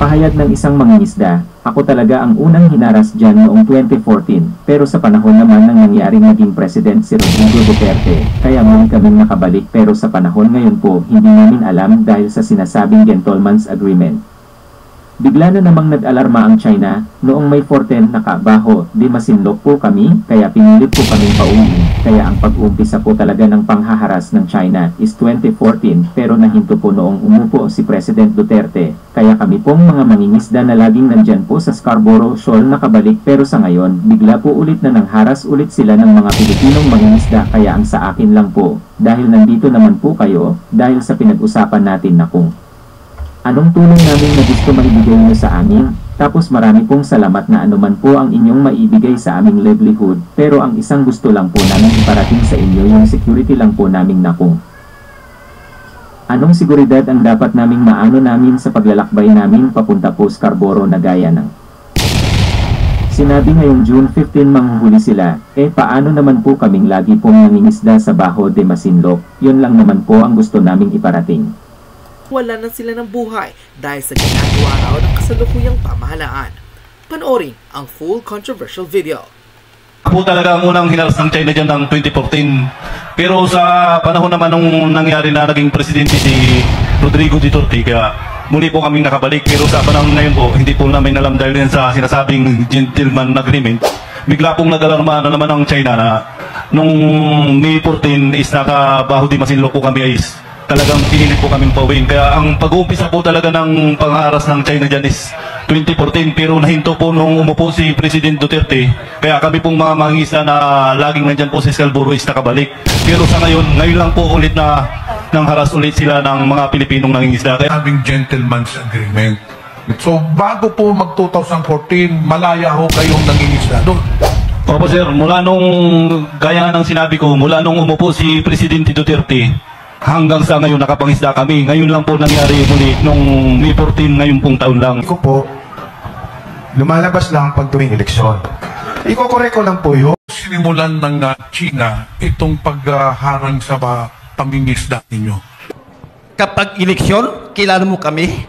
Pahayag ng isang mangingisda, ako talaga ang unang hinaras dyan noong 2014, pero sa panahon naman ng nangyaring naging president si Rodrigo Duterte, kaya muli kaming nakabalik pero sa panahon ngayon po hindi namin alam dahil sa sinasabing gentleman's agreement. Bigla na namang nag-alarma ang China, noong May 14 nakabaho, di masinlok po kami, kaya pinilit po kaming pauwiin, kaya ang pag-uumpisa po talaga ng panghaharas ng China is 2014 pero nahinto po noong umupo si President Duterte, kaya kami pong mga mangingisda na laging nandyan po sa Scarborough Shoal nakabalik pero sa ngayon, bigla po ulit na nangharas ulit sila ng mga Pilipinong mangingisda kaya ang sa akin lang po, dahil nandito naman po kayo, dahil sa pinag-usapan natin na kung anong tulong namin na gusto maibigay nyo sa amin? Tapos marami pong salamat na anuman po ang inyong maibigay sa aming livelihood, pero ang isang gusto lang po namin iparating sa inyo yung security lang po namin na kung anong seguridad ang dapat naming maano namin sa paglalakbay namin papunta po Scarborough na gaya ng sinabi ngayong June 15 manghuhuli sila, paano naman po kaming lagi pong nangingisda sa Bajo de Masinloc, yun lang naman po ang gusto naming iparating. Wala na sila ng buhay dahil sa ginagawa raw ng kasalukuyang pamahalaan. Panoorin ang full controversial video. Po talaga ang unang hinaras ng China dyan ng 2014. Pero sa panahon naman nung nangyari na naging presidente si Rodrigo Duterte, kaya muli po kaming nakabalik. Pero sa panahon ngayon po, hindi po namin alam dahil din sa sinasabing gentleman agreement. Bigla pong nag-alarma na naman ang China na nung May 14 is nakabaho di Masinloc po kami is talagang pinilit po kaming pauwiin. Kaya ang pag-uumpisa po talaga ng pangharas ng China dyan is 2014 pero nahinto po nung umupo si President Duterte. Kaya kami pong mga mangingisda na laging nandyan po sa Scarborough is nakabalik. Pero sa ngayon lang po ulit na nangharas ulit sila ng mga Pilipinong nangingisda. Having gentleman's agreement. So bago po mag 2014, malaya ho kayong nangingisda doon. Opo sir, mula nung gaya ng sinabi ko, mula nung umupo si Presidente Duterte, hanggang sa ngayon nakapangisda kami. Ngayon lang po nangyari muli nung May 14 ngayon pong taon lang. Iko po, lumalabas lang pag tuwing eleksyon. Iko-correct ko lang po yun. Sinimulan ng China itong pagharang sa pangingisda ninyo. Kapag eleksyon, kilala mo kami.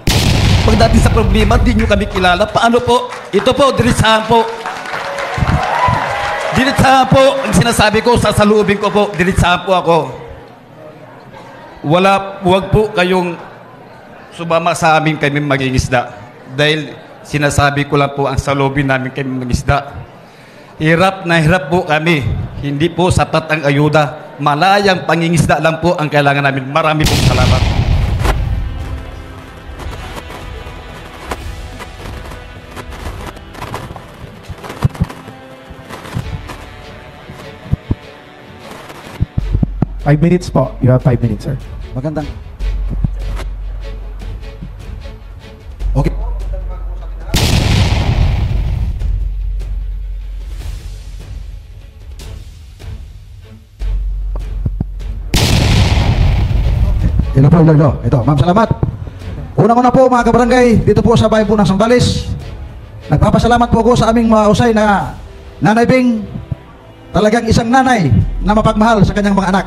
Pagdating sa problema, di nyo kami kilala. Paano po? Ito po, diretsahan po. Diretsahan po. Ang sinasabi ko, sasalubin ko po, diretsahan po ako. Huwag po kayong sumama sa amin kami mangingisda. Dahil sinasabi ko lang po ang salubin namin kami mangingisda. Hirap na hirap po kami. Hindi po sapat ang ayuda. Malayang pangingisda lang po ang kailangan namin. Marami pong salamat. Five minutes po. You have 5 minutes, sir. Magandang. Okay. Hello po, hello. Ito, ma'am, salamat. Unang-una po mga kabarangay, dito po sa bayan po ng Sambales. Nagpapasalamat po ako sa aming mga usay na Nanay Bing, talagang isang nanay na mapagmahal sa kanyang mga anak.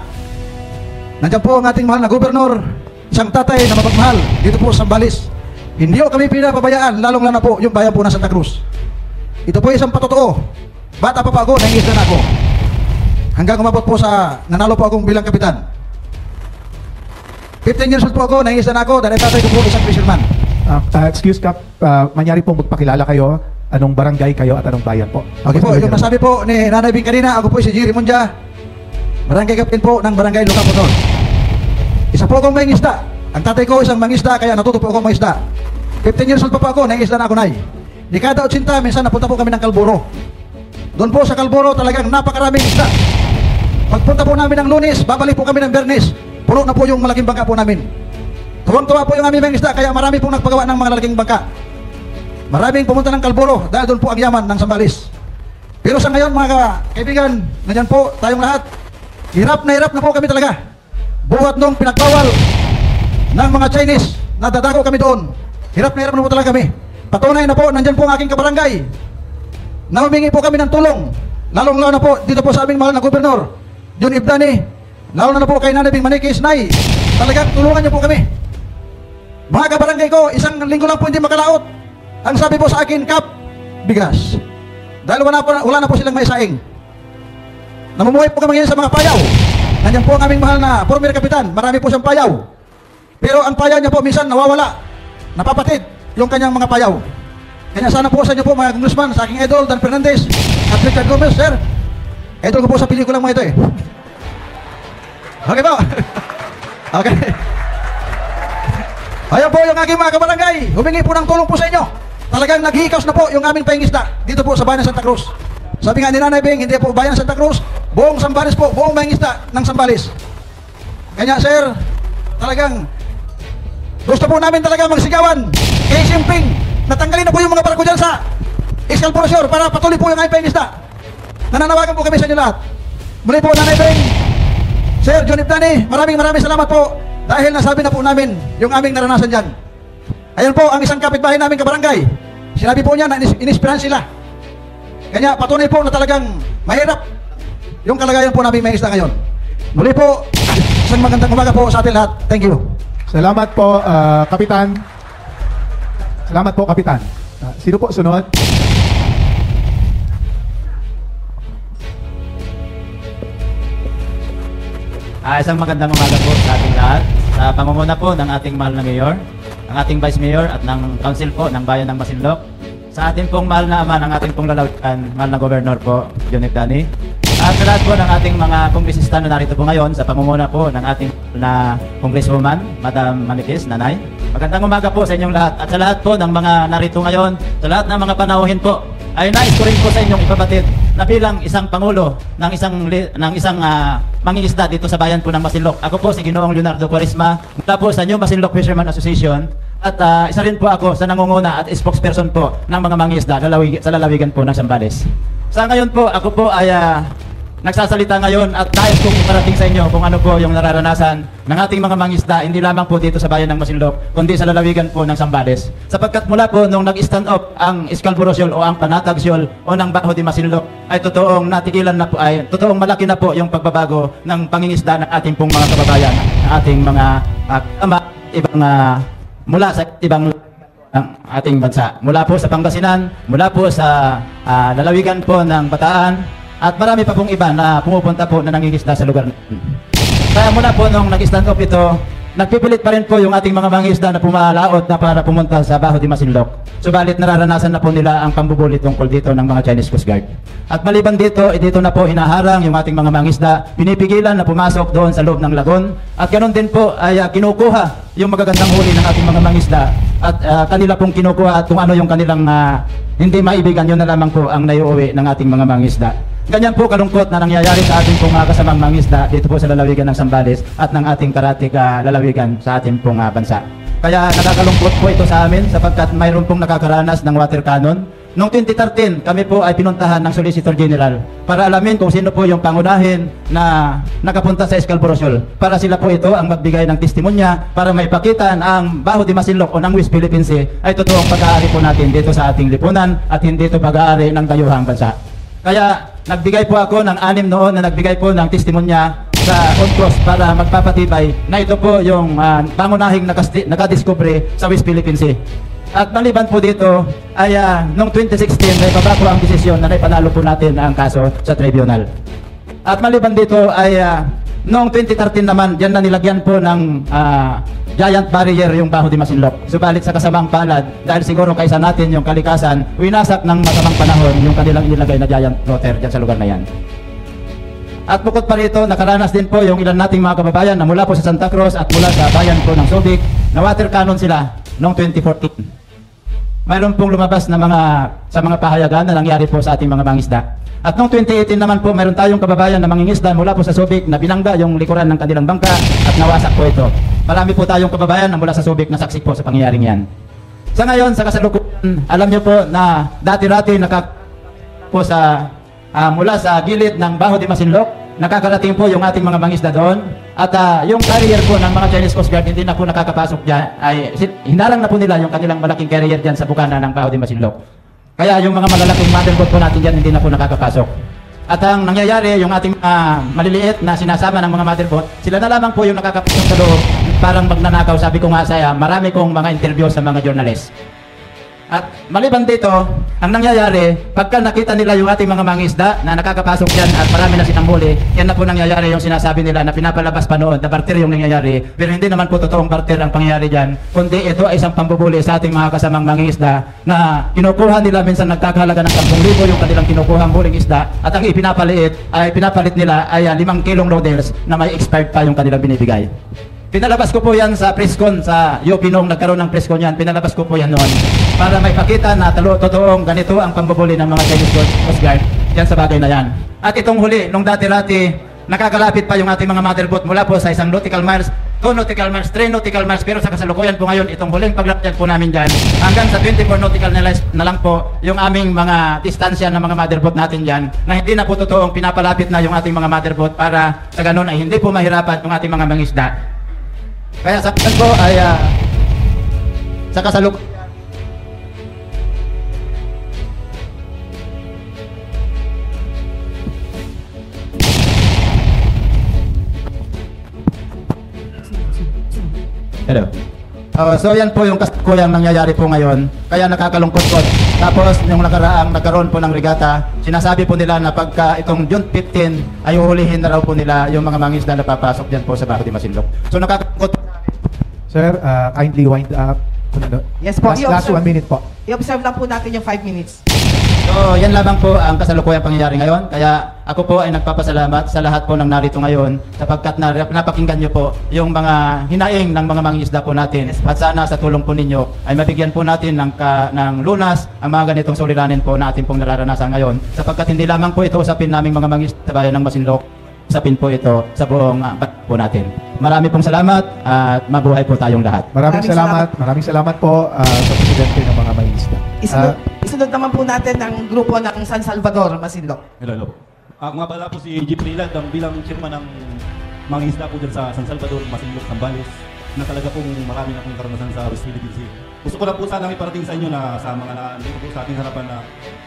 Nandiyan po ang ating mahal na gobernador, isang tatay na mapagmahal dito po sa Sambales. Hindi po kami pinapabayaan, lalong na po yung bayan po ng Santa Cruz. Ito po isang patotoo. Bata pa ako, nangingisda na ako. Hanggang umabot po sa, nanalo po akong bilang kapitan. 15 years old po ako, nangingisda na ako, dahil tatay ko po isang fisherman. Excuse Kap, manyari pong magpakilala kayo, anong barangay kayo at anong bayan po. Okay po, yung nasabi po ni Nanay Bing kanina, ako po si Jerry Munja, barangay captain po ng barangay Lucapoton. Isa po akong mangingisda. Ang tatay ko isang mangingisda, kaya natuto po akong mangingisda. 15 years old pa po ako, nangingisda na ako, Nay. Di kada 80, minsan napunta po kami ng Calboro. Doon po sa Calboro talagang napakaraming isda. Pagpunta po namin ng Lunes, babalik po kami ng Bernes. Puno na po yung malaking bangka po namin. Tuwang-tuwa po yung aming mangingisda, kaya marami pong nagpagawa ng mga malaking bangka. Maraming pumunta ng Calboro dahil doon po ang yaman ng Sambales. Pero sa ngayon mga kaibigan, nandiyan po tayong lahat. Hirap na po kami talaga. Buhat nung pinagbawal ng mga Chinese, nadadago kami doon. Hirap na po talaga kami. Patunay na po, nandiyan po ang aking kabarangay. Na humingi po kami ng tulong. Lalong-lalo na po, dito po sa aming mahal na gobernador, John Ibdani. Lalo na po kay Nanay Bing Manikis, Nay. Talagang tulungan niyo po kami. Mga kabarangay ko, isang linggo lang po hindi makalaot. Ang sabi po sa akin, Kap, bigas. Dahil wala na po silang may saing. Namumuhay po kami ngayon sa mga payaw. Nandiyan po ang aming mahal na former kapitan. Marami po siyang payaw. Pero ang payaw niya po minsan nawawala. Napapatid yung kanyang mga payaw. Kaya sana po sa inyo po mga congressman, sa aking idol, Dan Fernandez at Richard Gomez, sir. Idol ko po sa pelikulang mga ito eh. Okay po. Okay. Ayan po yung aking mga kabarangay. Humingi po ng tulong po sa inyo. Talagang naghihikaos na po yung aming pahingisda dito po sa bayan ng Santa Cruz. Sabi nga ni Nanay Bing, hindi po bayan ng Santa Cruz, buong Sambales po, buong pahingisda ng Sambales. Kaya sir, talagang gusto po namin talaga magsigawan kay Simping. Natanggalin na po yung mga barko dyan sa Escalporasyon para patuloy po yung aming pahingisda. Nananawagan po kami sa inyo lahat. Muli po Nanay Bing, Sir John Ibdani, maraming salamat po dahil nasabi na po namin yung aming naranasan dyan. Ayan po ang isang kapitbahay namin kabarangay. Sinabi po niya na inispiran sila. Kanya patunay po na talagang mahirap yung kalagayan po namin may isda ngayon. Muli po, isang magandang umaga po sa atin lahat. Thank you. Salamat po, Kapitan. Salamat po, Kapitan. Sino po sunod? Isang magandang umaga po sa ating lahat. Sa pamumuna po ng ating mahal na mayor, ng ating vice mayor at ng council po ng bayan ng Masinloc. Sa ating pong mahal na ama, ng ating pong lalawigan, mahal na gobernador po, John Ibdani. At sa lahat po ng ating mga kongresista na narito po ngayon sa pamumuna po ng ating na congresswoman, Madam Manikis, Nanay. Magandang umaga po sa inyong lahat. At sa lahat po ng mga narito ngayon, sa lahat ng mga panauhin po, ay nais ko rin po sa inyong ipabatid na bilang isang pangulo ng isang mangingisda dito sa bayan po ng Masinloc. Ako po si Ginoong Leonardo Quaresma, mula po sa New Masinloc Fisherman Association. At isa rin po ako sa nangunguna at spokesperson po ng mga mangingisda sa lalawigan po ng Sambales. Sa ngayon po, ako po ay nagsasalita ngayon at nais kong iparating sa inyo kung ano po yung nararanasan ng ating mga mangisda, hindi lamang po dito sa bayan ng Masinloc, kundi sa lalawigan po ng Sambales. Sapagkat mula po nung nag-stand up ang Escalporasyon o ang Panatagsyon o ng Baho de Masinloc, ay totoong natigilan na po, ay totoong malaki na po yung pagbabago ng pangingisda ng ating pong mga kababayan, ng ating mga ibang mula sa ibang ng ating bansa. Mula po sa Pangasinan, mula po sa lalawigan po ng Bataan, at marami pa pong iba na pumupunta po na nangingisda sa lugar natin. Kaya mula po nung nag-stand up ito, nagpipilit pa rin po yung ating mga mangingisda na pumalaot na para pumunta sa Baho de Masinloc. Subalit nararanasan na po nila ang pambubulit tungkol dito ng mga Chinese Coast Guard. At maliban dito, dito na po hinaharang yung ating mga mangingisda, pinipigilan na pumasok doon sa loob ng lagon. At ganoon din po ay kinukuha yung magagandang huli ng ating mga mangingisda at kanila pong kinukuha at kung ano yung kanilang hindi maibigan, yun na lamang po ang naiuwi ng ating mga mangingisda. Ganyan po kalungkot na nangyayari sa ating pong kasamang mangisda dito po sa lalawigan ng Sambales at ng ating karatig lalawigan sa ating pong bansa. Kaya nakakalungkot po ito sa amin sapagkat mayroon pong nakakaranas ng water cannon. Noong 2013, kami po ay pinuntahan ng Solicitor General para alamin kung sino po yung pangunahin na nakapunta sa Escalporasyon. Para sila po ito ang magbigay ng testimonya para maipakita ang Baho de Masinloc o ng West Philippine Sea ay totoong pag-aari po natin dito sa ating lipunan at hindi ito pag-aari ng dayuhang bansa. Kaya nagbigay po ako ng 6 noon na nagbigay po ng testimonya sa UNCLOS para magpapatibay na ito po yung pangunahing nakadiskubre sa West Philippine Sea. At maliban po dito ay noong 2016 ay baba po ang desisyon na naipanalo po natin ang kaso sa tribunal. At maliban dito ay noong 2013 naman, diyan na nilagyan po ng giant barrier yung Baho de Masinloc. Subalit sa kasamang palad, dahil siguro kaysa natin yung kalikasan, winasak ng masamang panahon yung kanilang inilagay na giant floater dyan sa lugar na yan. At bukod pa rito, nakaranas din po yung ilan nating mga kababayan na mula po sa Santa Cruz at mula sa bayan po ng Subic, na water cannon sila noong 2014. Mayroon pong lumabas na sa mga pahayagan na nangyari po sa ating mga mangisda. At noong 2018 naman po, mayroon tayong kababayan na mangingisda mula po sa Subic na binangga yung likuran ng kanilang bangka at nawasak po ito. Marami po tayong kababayan na mula sa Subic na saksi po sa pangyayaring yan. Sa ngayon, sa kasalukuyan, alam niyo po na dati-dati po sa mula sa gilid ng Baho de Masinloc, nakakarating po yung ating mga mangisda doon. At yung carrier po ng mga Chinese Coast Guard hindi na po nakakapasok dyan. Ay, hinarang na po nila yung kanilang malaking carrier dyan sa bukana ng Baho de Masinloc. Kaya yung mga malalaking motherboard po natin dyan hindi na po nakakapasok. At ang nangyayari, yung ating maliliit na sinasama ng mga motherboard, sila na lamang po yung nakakapasok sa loob, parang magnanakaw. Sabi ko nga saya, marami kong mga interview sa mga journalist. At maliban dito, ang nangyayari, pagka nakita nila yung ating mga mangisda na nakakapasok dyan at marami na silang huli, yan na po nangyayari yung sinasabi nila na pinapalabas pa noon na barter yung nangyayari. Pero hindi naman po totoong barter ang pangyayari dyan, kundi ito ay isang pambubuli sa ating mga kasamang mangisda na kinukuha nila minsan nagkakahalaga ng 10,000 yung kanilang kinukuhang huling isda at ang pinapalit nila ay 5 kilong noodles na may expired pa yung kanilang binibigay. Pinalabas ko po yan sa presscon sa UP nung nagkaroon ng presscon yan. Pinalabas ko po yan noon para may pakita na totoong ganito ang pambubuli ng mga Chinese Coast Guard yan sa bagay na yan. At itong huli, nung dati-rati, nakakalapit pa yung ating mga motherboat mula po sa 1 nautical miles, 2 nautical miles, 3 nautical miles, pero sa kasalukuyan po ngayon, itong huling paglapyag po namin dyan, hanggang sa 24 nautical miles na lang po yung aming mga distansya ng mga motherboat natin dyan, na hindi na po totoong pinapalapit na yung ating mga motherboat para sa ganun ay hindi po mahirapan yung ating mga mangisda. Kaya sa ko ay sa kasalukuyan hello. So yan po yung kasalukuyang nangyayari po ngayon. Kaya nakakalungkot po. Tapos yung nagkaroon po ng regata, sinasabi po nila na pagka itong June 15 ay uhulihin na raw po nila yung mga mangisda na papasok dyan po sa Baho de Masinloc. So nakakalungkot. Sir, kindly wind up. Yes po. Last 1 minute po. I-observe lang po natin yung 5 minutes. So, yan lamang po ang kasalukuyang pangyayari ngayon. Kaya ako po ay nagpapasalamat sa lahat po ng narito ngayon sapagkat napakinggan nyo po yung mga hinaing ng mga mangingisda po natin. At sana sa tulong po ninyo ay mabigyan po natin ng lunas ang mga ganitong suliranin po na ating pong nararanasan ngayon. Sapagkat hindi lamang po ito usapin naming mga mangingisda sa bayan ng Masinloc, usapin po ito sa buong po natin. Marami pong salamat at mabuhay po tayong lahat. Maraming salamat po sa presidente ng mga mangingisda. Isunod naman po natin ang grupo ng San Salvador, Masinloc. Hello. Nga pala po si Jeep Rilad, ang bilang chairman ng mga isda po dyan sa San Salvador, Masinloc, Zambales, na talaga pong marami na pong karanasan sa West Philippine Sea. Gusto ko lang po sana iparating sa inyo na sa mga nandito po sa ating harapan na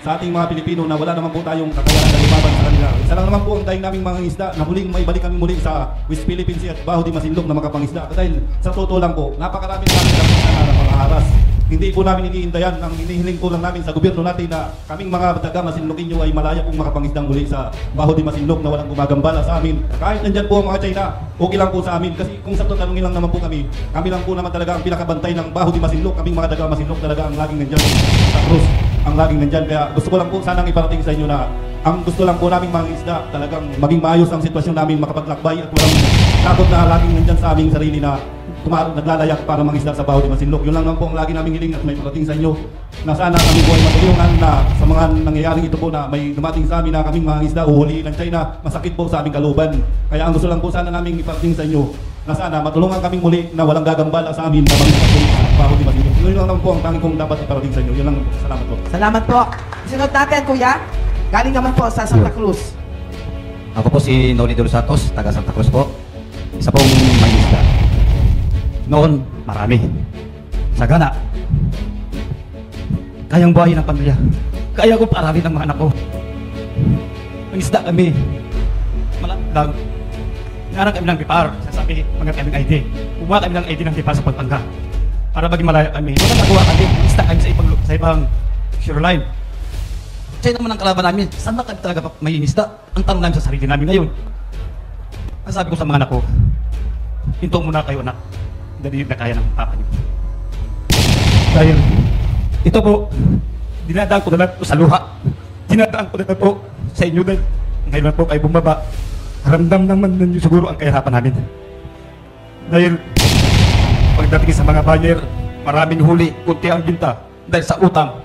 sa ating mga Pilipino na wala naman po tayong kakayahan na lumaban sa kanila. Isa lang naman po ang daing naming mga isda na huling may balik kami muli sa West Philippine Sea at Baho de Masinloc na makapangisda. Dahil sa totoo lang po, napakarami namin na mga haras. Hindi po namin iniindayan, ang inihiling po lang namin sa gobyerno natin na kaming mga taga Masinloqueño ay malaya pong makapangisdang muli sa Baho de Masinloc na walang gumagambala sa amin. Kahit nandyan po ang mga China, okay lang po sa amin. Kasi kung sa tatanungin lang naman po kami lang po naman talaga ang pinakabantay ng Baho de Masinloc. Kaming mga taga Masinloc talaga ang laging nandyan sa krus, ang laging nandyan. Kaya gusto ko lang po sanang iparating sa inyo na ang gusto lang po naming mga isda talagang maging maayos ang sitwasyon namin, makapaglakbay at walang takot na laging nandyan sa aming sarili na naglalayak para mangisda sa Baho de Masinloc. Yun lang po ang lagi naming hiling at may parating sa inyo na sana kami po ay matulungan na sa mga nangyayaring ito po na may dumating sa amin na kaming mga isda uhulihin ng China, masakit po sa aming kalooban. Kaya ang gusto lang po sana naming iparating sa inyo na sana matulungan kaming muli na walang gagambala sa amin na mangisda po sa Baho de Masinloc. Yun lang po ang tanging kong dapat iparating sa inyo. Yun lang po. Salamat po. Salamat po. Sunod natin, kuya. Galing naman po sa Santa Cruz. Ako po si Noli de los Santos, taga Santa Cruz po. Isa pong mangisda. Noon, marami. Sagana. Kayang buhayin ng pamilya. Kaya ko parami ng mga anak ko. Mangisda kami. Malaklang. Nangarang kami ng pipar. Sasabi, mga kaming ID. Kumuha kami ng ID ng pipar sa Pagpanga. Para maging malaya kami. Wala nagawa kami. Mangisda kami sa ibang shoreline. Kaya naman ang kalaban namin, saan ba kami talaga may ingisda? Ang tanong namin sa sarili namin ngayon. Ang sabi ko sa mga anak ko, hinto muna kayo anak. Dahil na kaya ng papa niyo. Dahil ito po, dinadaan ko na lang po sa luha. Dinadaan ko na lang po sa inyo dahil ngayon na po kayo bumaba. Ramdam naman ninyo siguro ang kahirapan namin. Dahil pagdating sa mga buyer, maraming huli, kunti ang binta. Dahil sa utang,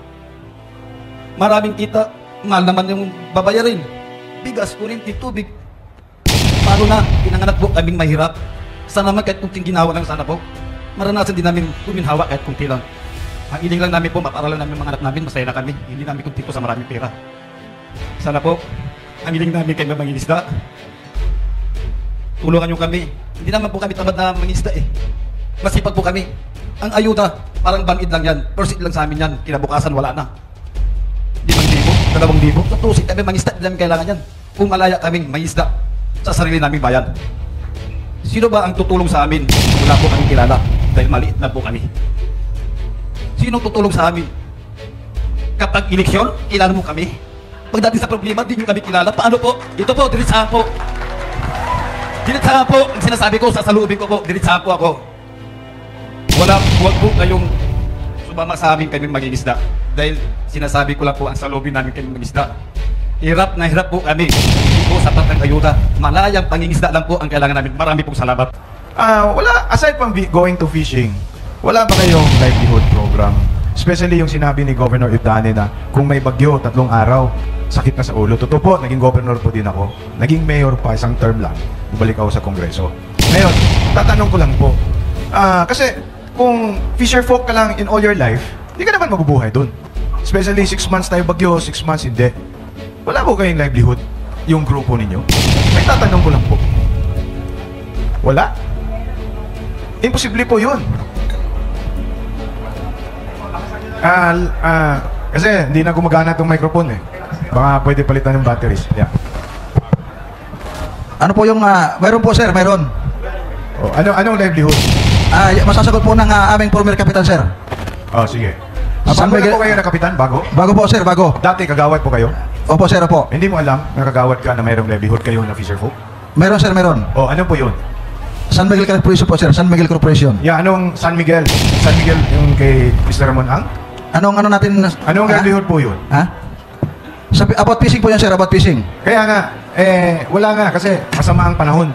maraming kita, mahal naman yung babayarin. Bigas, kurinti, tubig. Paano na, pinanganak po kaming mahirap. Sana naman kahit kunting ginawa lang sana po. Maranasan din namin kuminhawa kahit kunti lang. Ang iling lang namin po, maparalan namin mga anak namin, masaya na kami. Hindi namin kunti po sa maraming pera. Sana po, ang iling namin kayo mangingisda. Tulungan nyo kami. Hindi naman po kami tamad na mangingisda eh. Masipag po kami. Ang ayuda, parang bangid lang yan. Proceed lang sa amin yan. Kinabukasan, wala na. 5,000, 2,000. Sa tusik kami mangisda, hindi namin kailangan yan. Kung malaya kaming mangisda sa sarili naming bayan. Sino ba ang tutulong sa amin? Wala po kami kilala dahil maliit na po kami. Sino tutulong sa amin? kapag eleksyon, kilala mo kami. Pagdating sa problema, di nyo kami kilala. Paano po? Ito po, diretsahan po. Diretsahan po. Ang sinasabi ko, sasalubin ko po, diretsahan po ako. Huwag po kayong sumama sa amin kami mangingisda. Dahil sinasabi ko lang po, ang salubin namin kami mangingisda. Hirap na hirap po kami. Hindi po sapat ng ayuda. Malayang pangingisda lang po ang kailangan namin. Marami pong salamat. Wala, aside from going to fishing, wala ba kayong livelihood program? Especially yung sinabi ni Governor Idane na kung may bagyo, 3 araw, sakit na sa ulo. Totoo po, naging governor po din ako. Naging mayor pa, isang term lang. Bumalik ako sa kongreso. Ngayon, tatanong ko lang po. Kasi kung fisher folk ka lang in all your life, hindi ka naman mabubuhay dun. Especially 6 months tayo bagyo, 6 months hindi. Wala po kayong livelihood, yung grupo ninyo. May tatanong ko lang po. Wala? Imposible po yun. Kasi hindi na gumagana itong microphone eh. Baka pwede palitan ng batteries. Yeah. Ano po yung, mayroon po sir, mayroon. Oh, anong livelihood? Masasagot po ng aming former kapitan sir. Oh, sige. San Bago na Miguel- po kayo na kapitan? Bago? Bago po sir, bago. Dati kagawad po kayo? Opo sir, opo. Hindi mo alam na kagawad ka na mayroong livelihood kayo na fisher folk? Meron sir, meron. Oh, ano po yun? San Miguel Corporation po sir, San Miguel Corporation. Yeah, anong San Miguel? San Miguel yung kay Mr. Ramon Ang? Anong ano natin? Anong livelihood po yun? About fishing po yan sir, about fishing. Kaya nga, wala nga kasi masama ang panahon.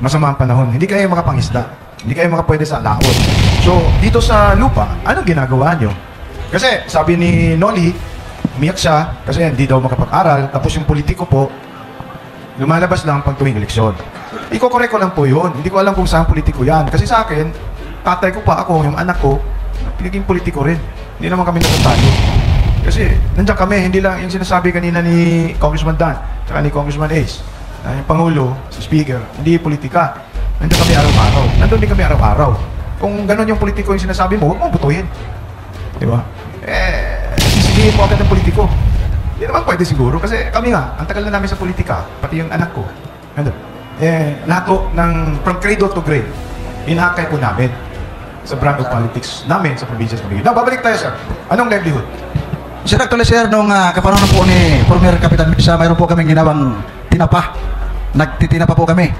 Masama ang panahon. Hindi kayo makapangisda. Hindi kayo makapwede sa laot. So, dito sa lupa, anong ginagawa nyo? Kasi sabi ni Noli, umiyak siya kasi hindi daw makapag-aral. Tapos yung politiko po, lumalabas lang pag tuwing eleksyon. Iko-correct ko lang po yun. Hindi ko alam kung saan politiko yan. Kasi sa akin, tatay ko pa ako, yung anak ko, pinaging politiko rin. Hindi naman kami natatalo. Kasi nandiyan kami, hindi lang yung sinasabi kanina ni Congressman Dan, tsaka ni Congressman Ace, na yung Pangulo, si Speaker, hindi politika. Nandiyan kami araw-araw. Nandun din kami araw-araw. Kung ganun yung politiko yung sinasabi mo, huwag mong butuhin. Di ba? Sisigihin mo agad ng politiko. Hindi naman pwede siguro. Kasi kami nga, ang tagal na namin sa politika, pati yung anak ko. Nandun. Lahat po from cradle to grave, inakay po namin sa brand of politics namin sa probinsya sa Manila. Now, babalik tayo sir. Anong livelihood? Sir, actually sir, nung kapananon po ni former Kapitan Misa, mayroon po kaming ginawang tinapa. Nagtitinapa po kami.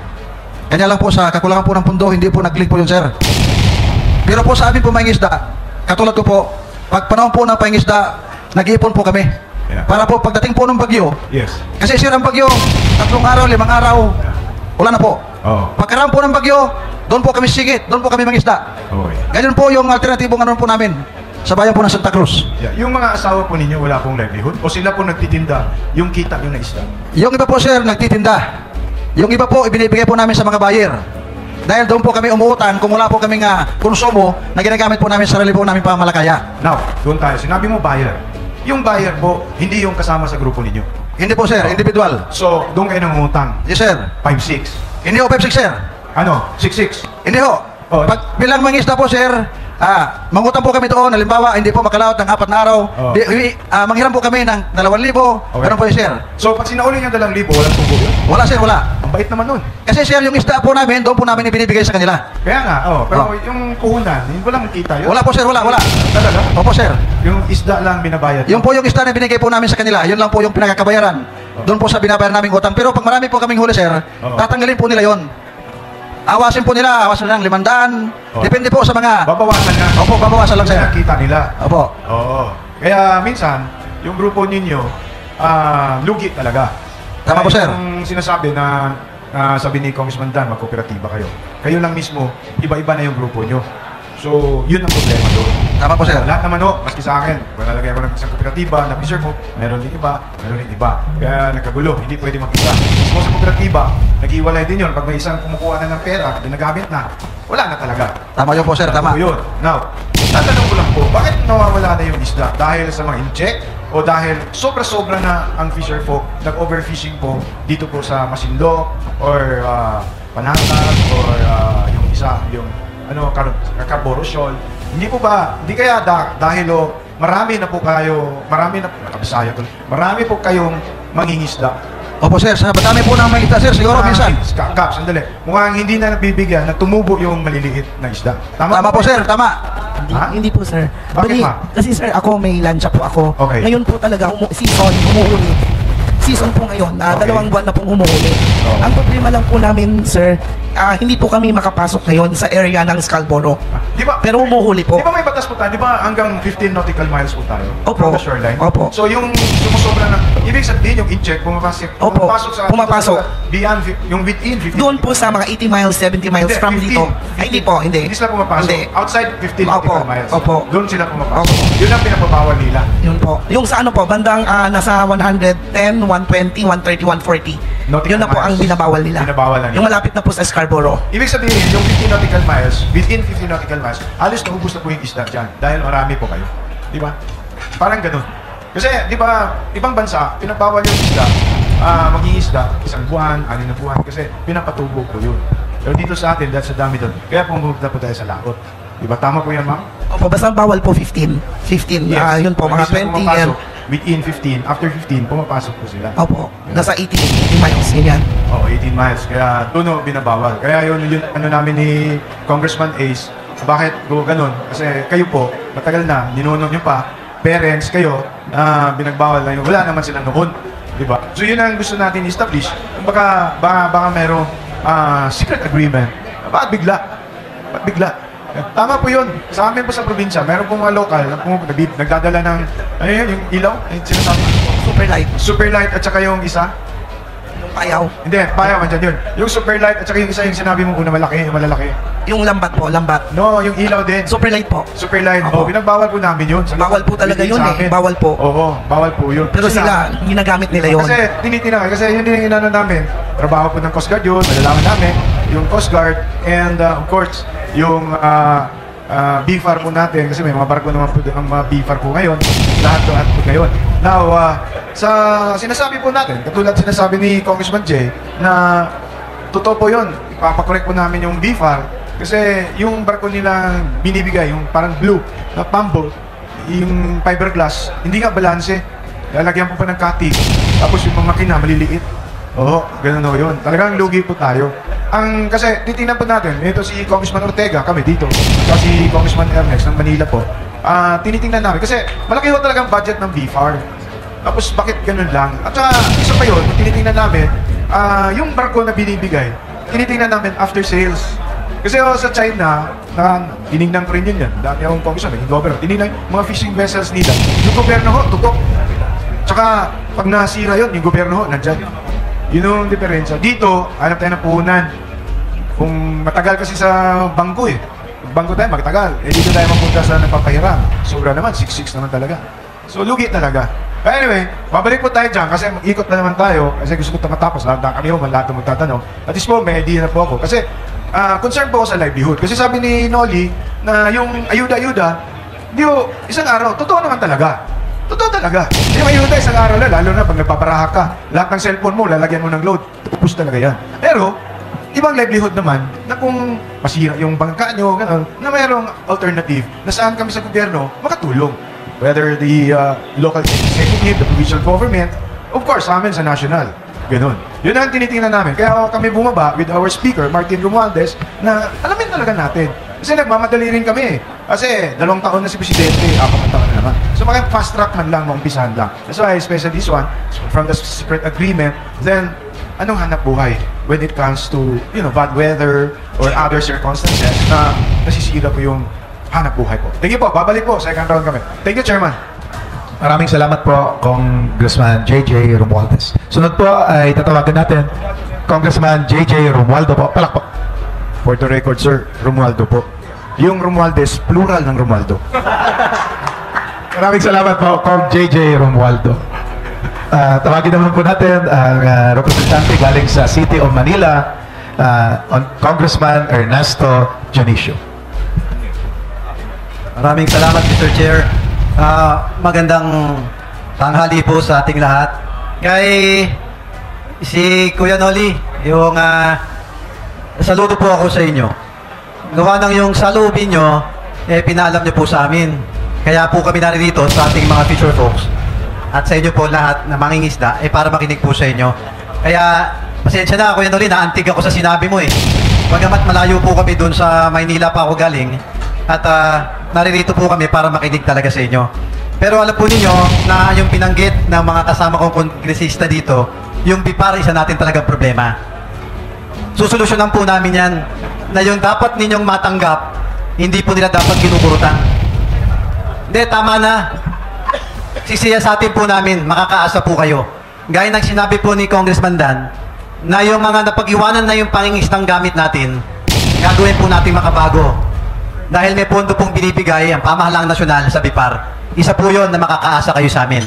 Kanya lang po sa kakulangan po ng pundo, hindi po nag-click po yun sir. Pero po sa amin po mangingisda, katulad ko po, pag panahon po ng pangingisda, nag-iipon po kami. Yeah. Para po pagdating po ng bagyo, Yes. kasi sir ang bagyo, 3 araw, 5 araw, wala na po. Oh. Pagkaraan po ng bagyo, doon po kami sigit, doon po kami mangisda. Okay. Ganyan po yung alternatibong ano po namin sa bayan po ng Santa Cruz. Yeah. Yung mga asawa po ninyo, wala pong livelihood? O sila po nagtitinda, yung kita yung naisda? Yung iba po sir, nagtitinda. Yung iba po, ibinibigay po namin sa mga buyer. Dahil doon po kami umuutang kung wala po kaming konsumo na ginagamit po namin sa sarili po namin pamamalakaya. Now, doon tayo. Sinabi mo buyer. Yung buyer po, hindi yung kasama sa grupo ninyo. Hindi po sir, individual. So, doon kayo nangungutang. Yes sir. 5-6. Hindi ho 5-6 sir. Ano? 6-6. Hindi ho. Oh. Pag bilang mangisda po sir, mangutang po kami doon, halimbawa hindi po makalaot ng 4 na araw, Oh. manghiram po kami ng 2,000, Okay. ganun po yun sir. So, pag sinauli niyo 2,000, walang tubo yun? Wala sir, wala. Ang bait naman nun. Kasi sir, yung isda po namin, doon po namin ibinibigay sa kanila. Kaya nga, pero Oh. yung puhunan, walang kita yun? Wala po sir, wala. Talaga? Opo sir. Yung isda lang binabayad? Yung po yung isda na binigay po namin sa kanila, yun lang po yung pinagkakabayaran. Doon po sa binabayaran naming utang. Pero pag marami po kaming huli sir, tatanggalin po nila yon. Awasin po nila, awasin lang 500. Depende po sa mga... Babawasan na. Opo, babawasan lang sir. Kita nila. Opo. Oo. Kaya minsan, yung grupo ninyo, lugi talaga. Tama po, sir. Yung sinasabi na sabi ni Congressman Dan, magkooperatiba kayo. Kayo lang mismo, iba-iba na yung grupo nyo. So, yun ang problema doon. Tama po, sir. Lahat naman maski sa akin, kung nalagay ako ng isang kooperatiba, na-preserve mo, meron din iba, meron din iba. Kaya nagkagulo, hindi pwede mag-isa. Mismo sa kooperatiba, nag-iwalay din yun. Pag may isang kumukuha na ng pera, ginagamit na, wala na talaga. Tama yun po, sir. Tama. Yun. Now, tatanong ko lang po, bakit nawawala na yung isda? Dahil sa mga inject? O dahil sobra-sobra na ang fisher folk, nag-overfishing po dito po sa Masinloc or Panatas or yung isa, yung Carborosol. Hindi po ba, hindi kaya dahil marami na po kayo, marami po kayong mangingisda. Opo sir, sa madami po ng mga isda sir, siguro minsan. Kap, sandali. Mukhang hindi na nabibigyan na tumubo yung maliliit na isda. Tama po sir, tama. Hindi po, sir. Bakit, Bali, ma'am? kasi sir, ako may lansya po ako. Okay. Ngayon po talaga, humuhuli. Season po ngayon, Okay. 2 buwan na pong humuhuli. Oo. Ang problema lang po namin, sir, hindi po kami makapasok ngayon sa area ng Scarborough. Di ba? Pero humuhuli po. Di ba may batas po tayo? Di ba hanggang 15 nautical miles po tayo? Opo. From the shoreline? Opo. So yung sumusobra na, ibig sabihin yung in-check, Opo. Pumapasok. Beyond, yung within 15. Doon po sa mga 80 miles, 70 miles Hindi, from 15. dito. Ay, hindi po, hindi. Hindi sila pumapasok. Hindi. Outside 15 nautical miles. Opo. Doon sila pumapasok. Opo. Yun ang pinapabawal nila. Yun po. Yung sa ano po, bandang nasa 110, 120, 130, 140. Nautical Yun na po miles. ang binabawal nila. Binabawal na nila. Yung malapit na po sa Scarborough. Ibig sabihin, yung 15 nautical miles, within 15 nautical miles, halos naubos na po yung isda dyan. Dahil marami po kayo. Di ba? Parang ganun. Kasi, di ba, ibang bansa, pinagbawal yung isda, maging isda, 1 buwan, 6 na buwan, kasi pinapatubo po yun. Pero dito sa atin, dahil sa dami doon, kaya pumunta po tayo sa laot. Di ba? Tama po yan, ma'am? Opo, basta bawal po 15. 15, yun po, mga 20 yan. Within 15, after 15, pumapasok po sila. Opo, nasa 80 miles, ganyan. Oo, 18 miles. Kaya doon binabawal. Kaya yun ano namin ni Congressman Ace, bakit go ganun? Kasi kayo po, matagal na, ninunod nyo pa, parents kayo, binagbawal na yun. Wala naman sila noon. Diba? So yun ang gusto natin establish. Baka merong secret agreement. Bakit bigla? Bakit bigla? Tama po yun. Sa amin po sa probinsya, meron pong mga local na nagdadala ng, yung ilaw, yung sinasabi. Super light at saka yung isa. Yung payaw. Hindi, payaw, andyan yun. Yung super light at saka yung isa yung sinabi mo una malaki, yung malalaki. Yung lambat po, lambat. No, yung ilaw din. Super light po. Super light. Opo. Oh, pinagbawal po namin yun. Bawal po talaga yun Sa eh. amin. Bawal po. Oo, bawal po yun. Pero sila, ginagamit nila yun. Kasi tinitinang, kasi yun din yung inano namin. Trabaho po ng Coast Guard yun, malalaman namin. Yung Coast Guard and of course, yung BFAR po natin. Kasi may mga barko naman po ang mga BFAR po ngayon. Lahat po ngayon. Now, sa sinasabi po natin, katulad sinasabi ni Congressman Jay, na totoo po yun. Ipapakorek po namin yung BFAR. Kasi yung barko nila binibigay, yung parang blue na pump, yung fiberglass, hindi nga balanse. Lalagyan po pa ng cutting. Tapos yung mga makina, maliliit. Oo, ganun o yun. Talagang lugi po tayo. Kasi titingnan po natin, ito si Congressman Ortega, kami dito, si Congressman Ernest ng Manila po. Tinitingnan namin, kasi malaki ho talagang budget ng BFAR. Tapos bakit ganun lang? At saka, isa pa yun, tinitingnan namin, yung barko na binibigay, tinitingnan namin after sales. Kasi sa China, tinignan ko rin yun yan. Dami akong congressman, naging governor. Tinignan mga fishing vessels nila. Yung gobyerno ho, tutok. Tsaka, pag nasira yun, yung gobyerno ho, nandyan. Yun yung diferensya. Dito, hanap tayo ng puhunan. Kung matagal kasi sa bangko eh. Bangko tayo, magtagal. Eh dito tayo mapunta sa nagpapahiram. Sobra naman, 6'6" naman talaga. So, lugi talaga. Anyway, babalik po tayo dyan kasi mag-ikot na naman tayo. Kasi gusto ko matapos. Lahat na kami ho, lahat na magtatanong. At least po, may idea na po ako. Kasi, concerned po ako sa livelihood. Kasi sabi ni Noli na yung ayuda-ayuda, isang araw, totoo naman talaga. Totoo talaga. Yung ayuda, isang araw na, lalo na pag nagpaparaha ka, lahat ng cellphone mo, lalagyan mo ng load, tapos talaga yan. Pero, ibang livelihood naman, na kung masira yung bangka nyo, gano'n, na mayroong alternative, na saan kami sa gobyerno makatulong. Whether the local executive, the provincial government, of course, sa amin sa national. Ganun. Yun ang tinitingnan namin. Kaya kami bumaba with our speaker, Martin Romualdez, na alamin talaga natin. Kasi nagmamadali rin kami. Kasi 2 taon na si Presidente, 4 taon na naman. So makaya fast track man lang, maumpisahan lang. That's why, especially this one, from the secret agreement, then, anong hanap buhay when it comes to, bad weather or other circumstances na nasisira po yung hanap buhay po. Thank you po. Babalik po. Second round kami. Thank you, Chairman. Maraming salamat po, Congressman JJ Romualdez. Sunod po ay tatawagan natin, Congressman JJ Romualdo po. Palakpak. For the record, sir, Romualdo po. Yung Romualdez, plural ng Romualdo. Maraming salamat po, Cong JJ Romualdo. Tawagin naman po natin ang representante galing sa City of Manila, Congressman Ernesto Janicio. Maraming salamat, Mr. Chair. Magandang tanghali po sa ating lahat. Kay si Kuya Noli, yung saludo po ako sa inyo. Gawa ng yung salubin nyo, pinaalam nyo po sa amin. Kaya po kami naririto sa ating mga fisher folks at sa inyo po lahat na mangingisda, para makinig po sa inyo. Kaya, pasensya na, Kuya Noli, naantig ako sa sinabi mo eh. Bagamat malayo po kami dun sa Maynila pa ako galing. At naririto po kami para makinig talaga sa inyo. Pero alam po ninyo na yung pinanggit ng mga kasama kong kongresista dito, yung BIPAR, isa natin talagang problema. Susolusyonan po namin yan na yung dapat ninyong matanggap, hindi po nila dapat kinukurutan. Hindi, tama na. Sisiyasatin po namin, makakaasa po kayo. Gaya ng sinabi po ni Congressman Dan, na yung mga napag-iwanan na yung pangingisdang gamit natin, gagawin po natin makabago. Dahil may pondo pong binibigay ang pamahalaang nasyonal sa BIPAR. Isa po yun na makakaasa kayo sa amin.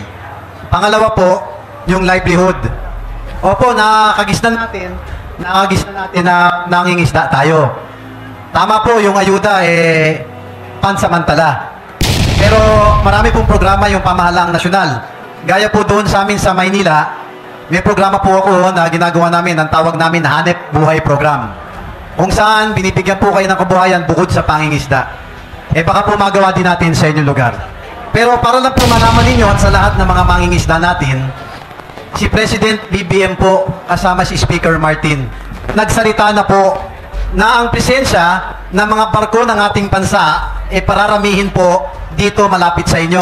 Pangalawa po, yung livelihood. Opo, nakagisnan natin na nangingisda tayo. Tama po, yung ayuda pansamantala. Pero marami pong programa yung pamahalaang nasyonal. Gaya po doon sa amin sa Maynila, may programa po ako na ginagawa namin, ang tawag namin Hanep Buhay Program. Kung saan binibigyan po kayo ng kabuhayan bukod sa pangingisda. Baka po magawa din natin sa inyong lugar. Pero para lang po malaman ninyo at sa lahat ng mga mangingisda natin, si President BBM po kasama si Speaker Martin, nagsalita na po na ang presensya ng mga barko ng ating bansa pararamihin po dito malapit sa inyo,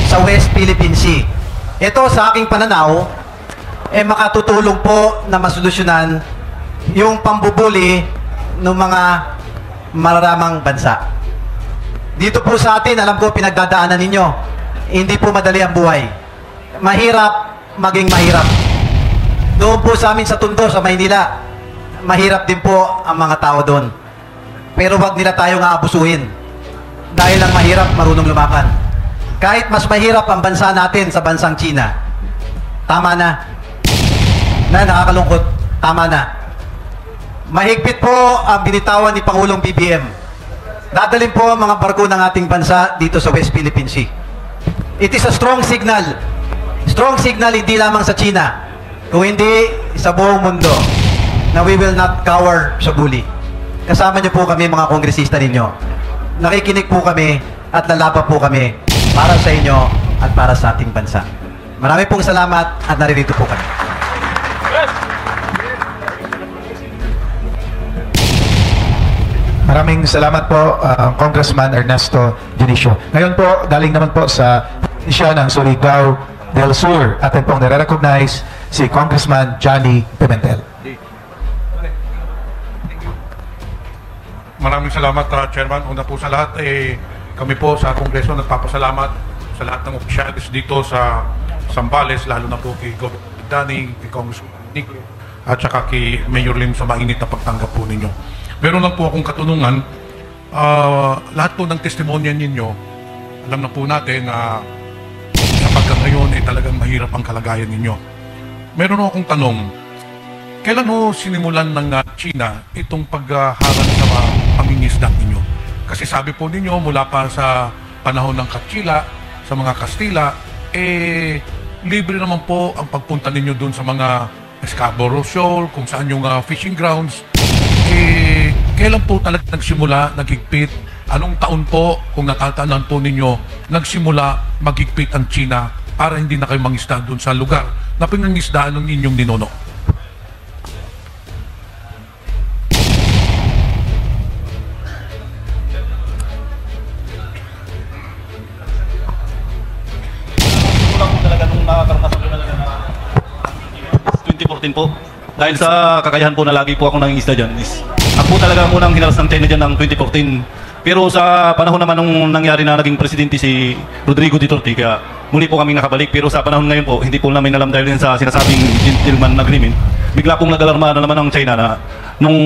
sa West Philippine Sea. Ito sa aking pananaw, makatutulong po na masolusyonan yung pambubuli ng mga mararamang bansa. Dito po sa atin, alam ko pinagdadaanan ninyo, hindi po madali ang buhay. Mahirap maging mahirap. Doon po sa amin sa Tondo, sa Maynila, mahirap din po ang mga tao doon. Pero wag nila tayong aabusuhin. Dahil ang mahirap, marunong lumaban. Kahit mas mahirap ang bansa natin sa bansang China, tama na. Nakakalungkot, tama na. Mahigpit po ang binitawan ni Pangulong BBM. Dadalhin po ang mga barko ng ating bansa dito sa West Philippine Sea. It is a strong signal. Strong signal hindi lamang sa China, kung hindi sa buong mundo, na we will not cower sa bully. Kasama niyo po kami mga kongresista ninyo. Nakikinig po kami at lalaban po kami para sa inyo at para sa ating bansa. Marami pong salamat at naririto po kami. Maraming salamat po, Congressman Ernesto Dionisio. Ngayon po, galing naman po sa siya ng Surigao del Sur. Atin pong nare-recognize si Congressman Johnny Pimentel. Maraming salamat, Chairman. Una po sa lahat, kami po sa Kongreso nagpapasalamat sa lahat ng opisyalis dito sa Zambales, lalo na po kay Governor Danny, kay Congressman Nico, at saka kay Mayor Lim sa mainit na pagtanggap po ninyo. Meron lang po akong katunungan, lahat po ng testimonya ninyo, alam na po natin na sa pagka ngayon talagang mahirap ang kalagayan ninyo. Meron akong tanong, kailan ho sinimulan ng China itong pagharang sa mga pangingisda ninyo? Kasi sabi po ninyo mula pa sa panahon ng Kastila, sa mga Kastila, libre naman po ang pagpunta ninyo doon sa mga Scarborough Shoal, kung saan yung fishing grounds. Kailan po talaga nagsimula, naghigpit? Anong taon po, kung natatandaan po ninyo, nagsimula maghigpit ang China para hindi na kayo mangisda doon sa lugar na pinangisdaan ng inyong ninuno? Talaga nung nakakaranasan ko talaga na 2014 po. Dahil sa kakayahan po na lagi po ako nangingisda dyan, ako po talaga ang unang hinaras ng China dyan ng 2014. Pero sa panahon naman nung nangyari na naging presidente si Rodrigo Duterte, kaya muli po kaming nakabalik. Pero sa panahon ngayon po, hindi po namin alam dahil din sa sinasabing gentleman agreement, bigla pong nag-alarma na naman ng China na nung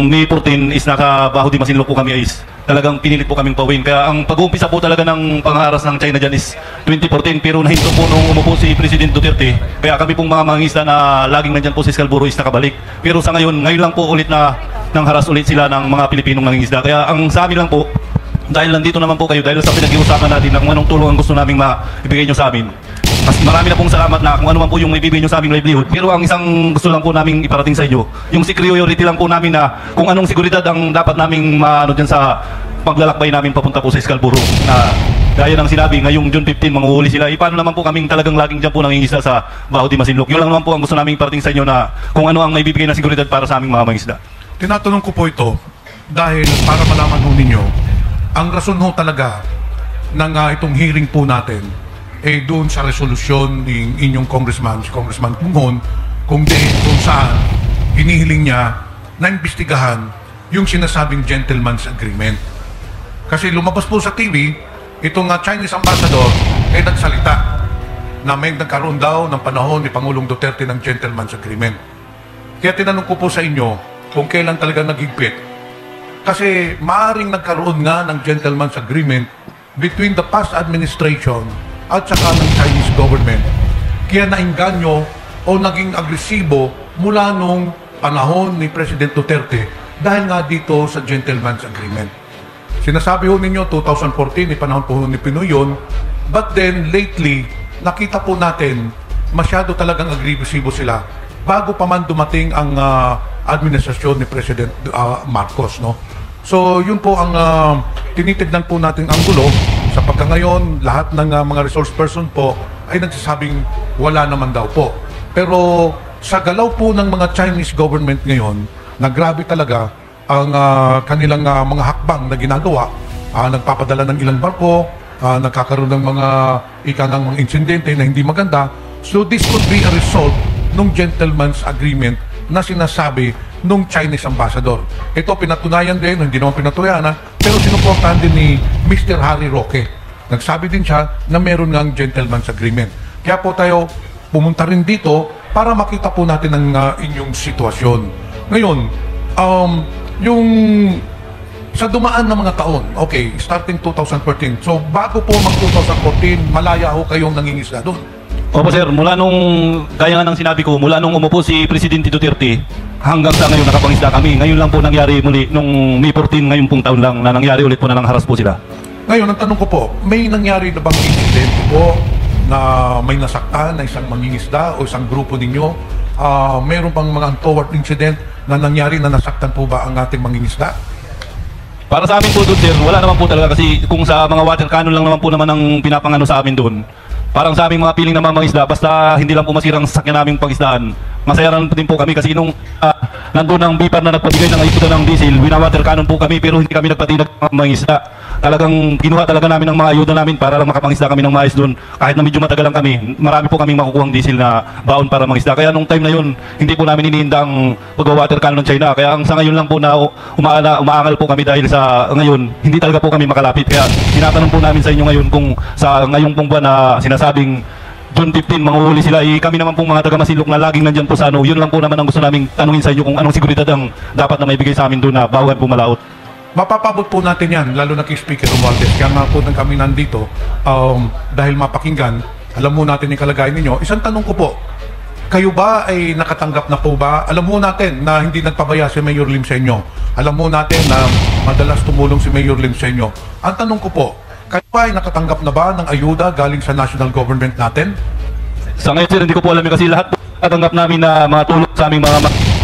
May 14 is naka Baho de Masinloc po kami is talagang pinilit po kaming pauwiin. Kaya ang pag-uumpisa po talaga ng pangharas ng China dyan is 2014, pero nahinto po nung umupo si President Duterte. Kaya kami pong mga mangingisda na laging nandyan po si Scarborough is nakabalik. Pero sa ngayon lang po ulit na nang haras ulit sila ng mga Pilipinong mangingisda. Kaya ang sa amin lang po, dahil nandito naman po kayo, dahil sa pinag-iusapan natin na kung anong tulong ang gusto namin maibigay nyo sa amin. Mas marami na pong salamat na kung ano man po yung ibibigay nyo sa aming livelihood. Pero ang isang gusto lang po namin iparating sa inyo, yung security lang po namin na kung anong seguridad ang dapat naming maano dyan sa paglalakbay namin papunta po sa Scarborough. Na gaya ng sinabi, ngayong June 15, manguhuli sila. Paano naman po kaming talagang laging dyan po nangingisda sa Baho de Masinloc. Yun lang naman po ang gusto namin iparating sa inyo na kung ano ang maibibigay na seguridad para sa aming mga mangingisda. Tinatanong ko po ito dahil para malaman ho ninyo, ang rason ho talaga ng itong hearing po natin doon sa resolusyon ng inyong congressman, si Congressman Punghon, kung saan hinihiling niya na imbestigahan yung sinasabing gentleman's agreement. Kasi lumabas po sa TV, itong Chinese ambassador ay nagsalita na may nagkaroon daw ng panahon ni Pangulong Duterte ng gentleman's agreement. Kaya tinanong ko po sa inyo kung kailan talaga nagigpit. Kasi maaaring nagkaroon nga ng gentleman's agreement between the past administration at saka ng Chinese government. Kaya nainganyo o naging agresibo mula nung panahon ni President Duterte dahil nga dito sa gentleman's agreement. Sinasabi ho ninyo 2014, ni panahon po ni Pinoy yun, but then lately, nakita po natin masyado talagang agresibo sila bago pa man dumating ang administrasyon ni President Marcos, no? So, yun po ang tinitignan po natin ang gulo sapagkat ngayon lahat ng mga resource person po ay nagsasabing wala naman daw po. Pero sa galaw po ng mga Chinese government ngayon, na grabe talaga ang kanilang mga hakbang na ginagawa, nagpapadala ng ilang barko, nagkakaroon ng mga mga insidente na hindi maganda. So this could be a result ng gentleman's agreement na sinasabi nung Chinese ambassador. Ito pinatunayan din, hindi naman pinatunayan pero sinuportahan din ni Mr. Harry Roque. Nagsabi din siya na meron ngang gentleman's agreement. Kaya po tayo pumunta rin dito para makita po natin ang inyong sitwasyon. Ngayon, yung sa dumaan na mga taon, okay, starting 2014. So, bago po mag-2014, malaya ho kayong nangingisda doon. Opo sir, mula nung, gaya nga ng sinabi ko, mula nung umupo si Presidente Duterte, hanggang sa ngayon nakapangisda kami. Ngayon lang po nangyari muli, nung May 14, ngayon pong taon lang, na nangyari ulit po na nangharas po sila. Ngayon, ang tanong ko po, may nangyari na bang incident po na may nasaktan na isang mangingisda o isang grupo ninyo? Meron pang mga untoward incident na nangyari na nasaktan po ba ang ating mangingisda? Para sa amin po doon sir, wala naman po talaga kasi kung sa mga water cannon lang naman po naman ang pinapangano sa amin doon. Parang sa aming mga piling na mga isda, basta hindi lang po masirang sasakyan naming pangisdaan. Masaya rin din po kami kasi nung nandun ang BIPAR na nagpabigay ng ayuda ng diesel, winawater cannon po kami pero hindi kami nagpatinag ng mga isda. Talagang kinuha talaga namin ng mga ayuda namin para lang makapangisda kami ng maayos doon. Kahit na medyo matagal lang kami, marami po kaming makukuhang diesel na baon para mangisda. Kaya nung time na yun, hindi po namin iniinda ang pag-water cannon ng China. Kaya ang sa ngayon lang po na umaangal po kami dahil sa ngayon, hindi talaga po kami makalapit. Kaya tinatanong po namin sa inyo ngayon kung sa ngayong pong buwan na sinasabing June 15, manguhuli sila, kami naman pong mga taga-Masinloc na laging nandyan po sa yun lang po naman ang gusto namin tanungin sa inyo kung anong seguridad ang dapat na maibigay sa amin doon na bawahan po malaot. Mapapabot po natin yan, lalo na kay Speaker Romualdez. Kaya nga po kami nandito, dahil mapakinggan, alam mo natin yung kalagayan ninyo. Isang tanong ko po, kayo ba ay nakatanggap na po ba? Alam mo natin na hindi nagpabaya si Mayor Lim sa inyo. Alam mo natin na madalas tumulong si Mayor Lim sa inyo. Ang tanong ko po, kayo ba ay nakatanggap na ba ng ayuda galing sa national government natin? Sa ngayon sir, hindi ko po alam kasi lahat po nakatanggap namin na mga tulong sa aming mga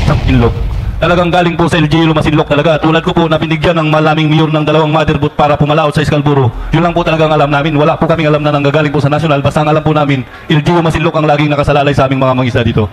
Masinloc. Talagang galing po sa LGU Masinloc talaga. Tulad ko po na binigyan ng malaming mayor ng 2 motherboard para pumalaot sa Scarborough. Yun lang po talagang alam namin. Wala po kaming alam na nanggagaling po sa national. Basta ang alam po namin, LGU Masinloc ang laging nakasalalay sa aming mga mangisda dito.